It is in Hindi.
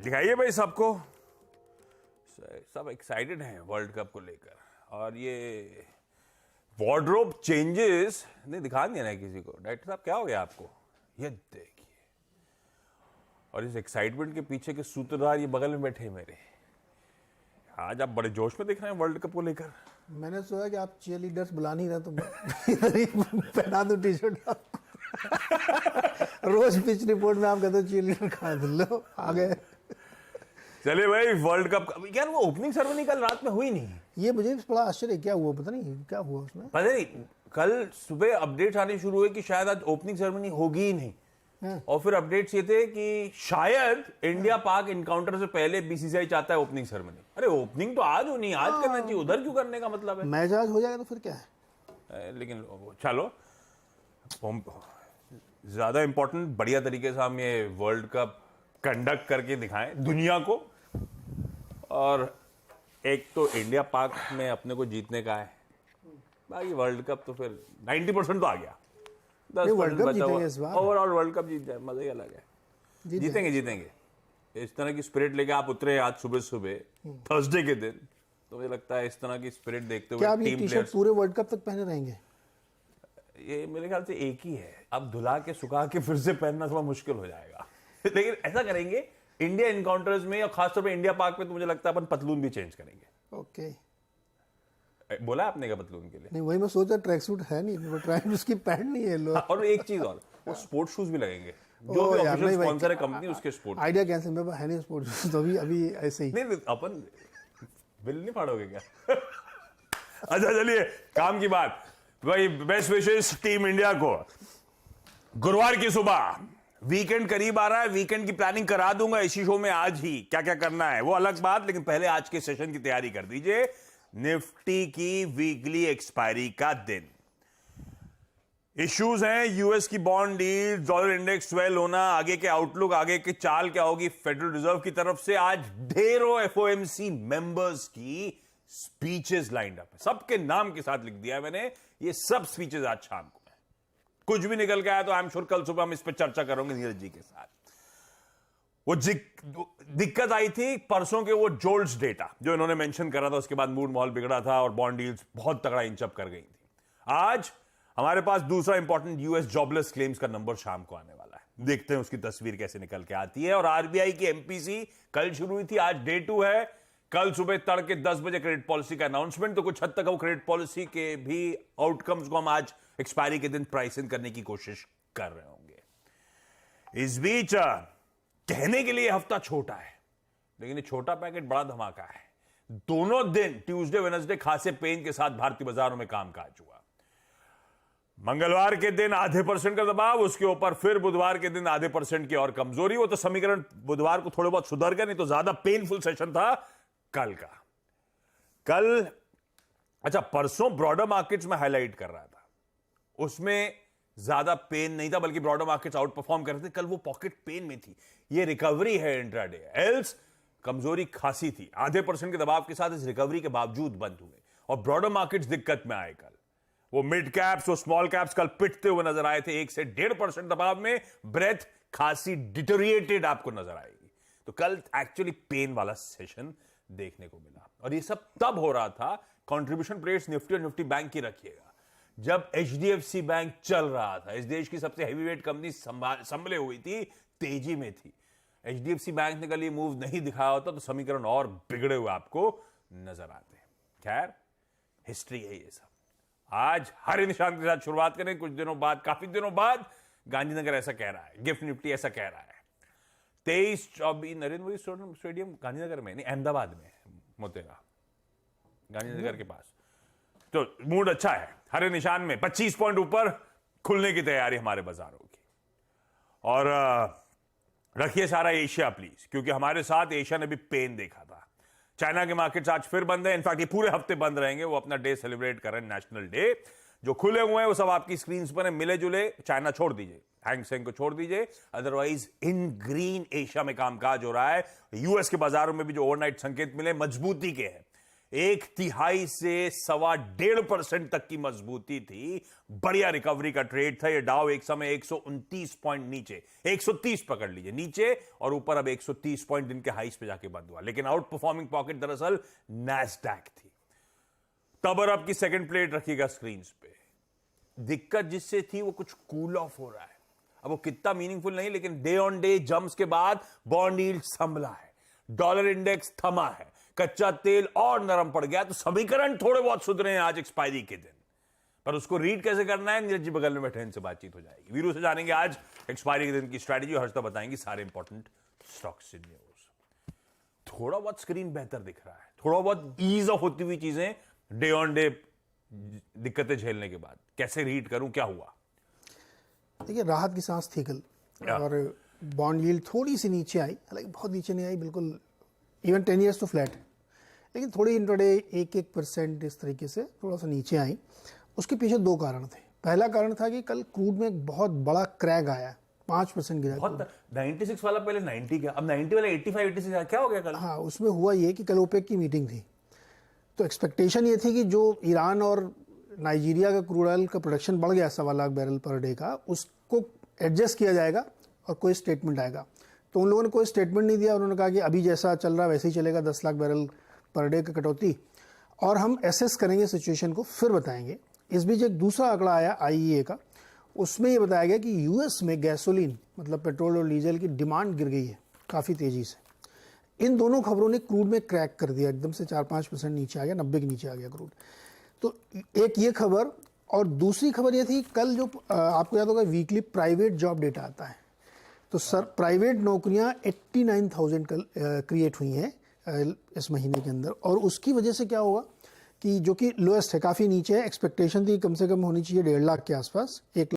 दिखाइए भाई सबको। सब एक्साइटेड हैं वर्ल्ड कप को लेकर, और ये वार्डरोब चेंजेस नहीं दिखा दिया ना किसी को। डायरेक्टर साहब क्या हो गया आपको? ये देखिए, और इस एक्साइटमेंट के पीछे के सूत्रधार ये बगल में बैठे हैं मेरे। आज आप बड़े जोश में दिख रहे हैं वर्ल्ड कप को लेकर। मैंने सोचा कि आप चीयर लीडर्स बुला नहीं रहे तो इधर ही पहना दो टी शर्ट आपको। रोज पिच रिपोर्ट में आप कहते हो चीयर लीडर खा लो आ गए। चलिए भाई, वर्ल्ड कप यार वो ओपनिंग सेरेमनी कल रात में हुई नहीं। ये मुझे बड़ा आश्चर्य, क्या हुआ पता नहीं, क्या हुआ उसमें पता नहीं। कल सुबह अपडेट्स आने शुरू हुए कि शायद आज ओपनिंग सेरेमनी होगी ही नहीं। और फिर अपडेट्स ये थे कि शायद इंडिया पाक इनकाउंटर से पहले बीसीसीआई चाहता है ओपनिंग सेरेमनी। अरे ओपनिंग तो आज होनी, आज करना चाहिए, उधर क्यों करने का मतलब है? मैच आज हो जाएगा तो फिर क्या है। लेकिन चलो, ज्यादा इंपॉर्टेंट बढ़िया तरीके से हम ये वर्ल्ड कप कंडक्ट करके दिखाएं दुनिया को। और एक तो इंडिया पाक में अपने को जीतने का है, बाकी वर्ल्ड कप तो फिर 90% तो आ गया। 10% बचा हुआ, ओवरऑल वर्ल्ड कप जीत जाए, मजा ही अलग है। जीतेंगे। इस तरह की स्पिरिट लेके आप उतरे आज सुबह सुबह थर्सडे के दिन, तो मुझे लगता है इस तरह की स्पिरिट देखते हुए क्या आप ये टी-शर्ट पूरे वर्ल्ड कप तक पहने रहेंगे? ये मेरे ख्याल से एक ही है, अब धुला के सुखा के फिर से पहनना थोड़ा मुश्किल हो जाएगा। लेकिन ऐसा करेंगे इंडिया इनकाउंटर्स में, और खासतौर पे इंडिया पाक में, तो मुझे लगता है अपन पतलून भी चेंज करेंगे। ओके, बोला आपने क्या पतलून के लिए? नहीं वही मैं सोच रहा, ट्रैक सूट है नहीं, वो ट्रैक उसकी पैंट नहीं है लो। और एक चीज और, वो स्पोर्ट्स शूज भी लगेंगे, जो भी ऑफिशियल स्पॉन्सर है कंपनी उसके स्पोर्ट्स। आइडिया कैंसिल, मेरे पास है नहीं स्पोर्ट्स शूज, तो अभी ऐसे ही। नहीं अपन बिल नहीं फाड़ोगे क्या? अच्छा चलिए, काम की बात। भाई बेस्ट विशेष टीम इंडिया को। गुरुवार की सुबह, वीकेंड करीब आ रहा है, वीकेंड की प्लानिंग करा दूंगा इसी शो में आज ही। क्या क्या करना है वो अलग बात, लेकिन पहले आज के सेशन की तैयारी कर दीजिए। निफ्टी की वीकली एक्सपायरी का दिन। इश्यूज हैं, यूएस की बॉन्ड डील, डॉलर इंडेक्स 12 होना, आगे के आउटलुक, आगे की चाल क्या होगी फेडरल रिजर्व की तरफ से। आज ढेरों एफओएमसी मेंबर्स की स्पीचेस लाइंड अप है, सबके नाम के साथ लिख दिया है मैंने। ये सब स्पीचेस आज शाम को है। कुछ भी निकल के आया तो आई एम श्योर कल सुबह हम इस पर चर्चा करेंगे नीरज जी के साथ। वो दिक्कत आई थी परसों के वो जोल्ट्स डेटा जो इन्होंने मेंशन करा था, उसके बाद मूड माहौल बिगड़ा था और बॉन्ड डील्स बहुत तगड़ा इंचअप कर गई थी। आज हमारे पास दूसरा इंपॉर्टेंट यूएस जॉबलेस क्लेम्स का नंबर शाम को आने वाला है। देखते हैं उसकी तस्वीर कैसे निकल के आती है। और आरबीआई की एमपीसी कल शुरू हुई थी, आज डे 2 है। कल सुबह तड़के 10 बजे क्रेडिट पॉलिसी का अनाउंसमेंट, तो कुछ हद तक वो क्रेडिट पॉलिसी के भी आउटकम्स को हम आज एक्सपायरी के दिन प्राइस इन करने की कोशिश कर रहे होंगे। इस बीच कहने के लिए हफ्ता छोटा है, लेकिन ये छोटा पैकेट बड़ा धमाका है। दोनों दिन ट्यूसडे वेडनेसडे खासे पेन के साथ भारतीय बाजारों में कामकाज हुआ। मंगलवार के दिन आधे % का दबाव, उसके ऊपर फिर बुधवार के दिन आधे % की और कमजोरी। वो तो समीकरण बुधवार को थोड़े बहुत सुधर गए, नहीं तो ज्यादा पेनफुल सेशन था कल का। कल अच्छा, परसों ब्रॉडर मार्केट्स में हाईलाइट कर रहा था, उसमें ज्यादा पेन नहीं था, बल्कि ब्रॉडर मार्केट्स आउट परफॉर्म कर रहे थे। कल वो पॉकेट पेन में थी, ये रिकवरी है इंट्राडे। एल्स कमजोरी खासी थी, आधे % के दबाव के साथ इस रिकवरी के बावजूद बंद हुए और ब्रॉडर मार्केट्स दिक्कत में आए। कल वो मिड कैप्स, वो स्मॉल कैप्स कल पिटते हुए नजर आए थे। 1 से 1.5% दबाव में ब्रेथ खासी डिटोरिएटेड आपको नजर आएगी। तो कल एक्चुअली पेन वाला सेशन देखने को मिला, और ये सब तब हो रहा था, कंट्रीब्यूशन प्लेट्स निफ्टी और निफ्टी बैंक की रखिएगा, जब एचडीएफसी बैंक चल रहा था। इस देश की सबसे हैवीवेट कंपनी संभले हुई थी, तेजी में थी। एचडीएफसी बैंक ने कल ये मूव नहीं दिखाया होता तो समीकरण और बिगड़े हुए आपको नजर आते। खैर, हिस्ट्री है ये सब। आज हरे निशान के साथ शुरुआत करें। कुछ दिनों बाद, काफी दिनों बाद गांधीनगर ऐसा कह रहा है, गिफ्ट निफ्टी ऐसा कह रहा है। 23-24 नरेंद्र मोदी स्टेडियम गांधीनगर में नहीं, अहमदाबाद में मोतेरा, गांधीनगर के पास। तो मूड अच्छा है, हरे निशान में 25 पॉइंट ऊपर खुलने की तैयारी हमारे बाजारों की। और रखिए सारा एशिया प्लीज, क्योंकि हमारे साथ एशिया ने भी पेन देखा था। चाइना के मार्केट्स आज फिर बंद है, इनफैक्ट ये पूरे हफ्ते बंद रहेंगे। वो अपना डे सेलिब्रेट कर रहे हैं, नेशनल डे। जो खुले हुए हैं वो सब आपकी स्क्रीन पर है, मिले जुले। चाइना छोड़ दीजिए, हैंग सेंग को छोड़ दीजिए, अदरवाइज इन ग्रीन एशिया में कामकाज हो रहा है। यूएस के बाजारों में भी जो ओवरनाइट संकेत मिले मजबूती के हैं। 1/3 से 1.25% तक की मजबूती थी। बढ़िया रिकवरी का ट्रेड था ये। डाउ एक समय 129 पॉइंट नीचे, 130 पकड़ लीजिए नीचे, और ऊपर अब 130 पॉइंट दिन के हाईस पे जाके बंद हुआ। लेकिन आउट परफॉर्मिंग पॉकेट दरअसल नैस्डैक थी। तब आपकी सेकंड प्लेट रखिएगा स्क्रीन पे। दिक्कत जिससे थी वो कुछ कूल ऑफ हो रहा है। अब वो कितना मीनिंगफुल नहीं, लेकिन डे ऑन डे जंप्स के बाद बॉन्ड यील्ड संभला है, डॉलर इंडेक्स थमा है, कच्चा तेल और नरम पड़ गया। तो समीकरण थोड़े बहुत सुधरे हैं आज एक्सपायरी के दिन, पर उसको रीड कैसे करना है, नीरज जी बगल में बैठे इनसे बातचीत हो जाएगी। वीरू से जानेंगे आज एक्सपायरी के दिन की स्ट्रैटेजी, और हर्षदा बताएंगी सारे इंपॉर्टेंट स्टॉक्स से न्यूज। थोड़ा बहुत स्क्रीन बेहतर दिख रहा है, थोड़ा बहुत ईज ऑफ होती हुई चीजें डे ऑन डे दिक्कतें झेलने के बाद। कैसे रीड करूं, क्या हुआ? देखिए, राहत की सांस थी कल, और बॉन्ड यील्ड थोड़ी सी नीचे आई, हालांकि बहुत नीचे नहीं आई, बिल्कुल इवन 10 ईयर्स तो फ्लैट है, लेकिन थोड़ी इंट्राडे 1% इस तरीके से थोड़ा सा नीचे आई। उसके पीछे दो कारण थे। पहला कारण था कि कल क्रूड में एक बहुत बड़ा क्रैक आया, 5% गिरा। बहुत 96 वाला पहले 90 गया, अब 90 वाला 85-86 क्या हो गया कल? हाँ, उसमें हुआ ये कि कल ओपेक की मीटिंग थी, तो एक्सपेक्टेशन ये थी कि जो ईरान और नाइजीरिया का क्रूड ऑयल का प्रोडक्शन बढ़ गया 1.25 लाख बैरल पर डे का, उसको एडजस्ट किया जाएगा और कोई स्टेटमेंट आएगा। तो उन लोगों ने कोई स्टेटमेंट नहीं दिया। उन्होंने कहा कि अभी जैसा चल रहा वैसे ही चलेगा, 10 लाख बैरल पर डे का कटौती, और हम एसेस करेंगे सिचुएशन को, फिर बताएंगे। इस बीच एक दूसरा आंकड़ा आया IEA का, उसमें ये बताया गया कि यूएस में गैसोलीन मतलब पेट्रोल और डीजल की डिमांड गिर गई है काफ़ी तेज़ी से। इन दोनों खबरों ने क्रूड में क्रैक कर दिया, एकदम से 4-5% नीचे आ गया, 90 के नीचे आ गया क्रूड। तो एक ये खबर, और दूसरी खबर ये थी कल जो आपको याद होगा वीकली प्राइवेट जॉब डेटा आता है, तो सर प्राइवेट नौकरियां 89,000 कल क्रिएट हुई हैं इस महीने के अंदर। और उसकी वजह से क्या होगा कि जो कि लोएस्ट है, काफ़ी नीचे है, एक्सपेक्टेशन थी कम से कम होनी चाहिए 1.5 लाख के आसपास, 1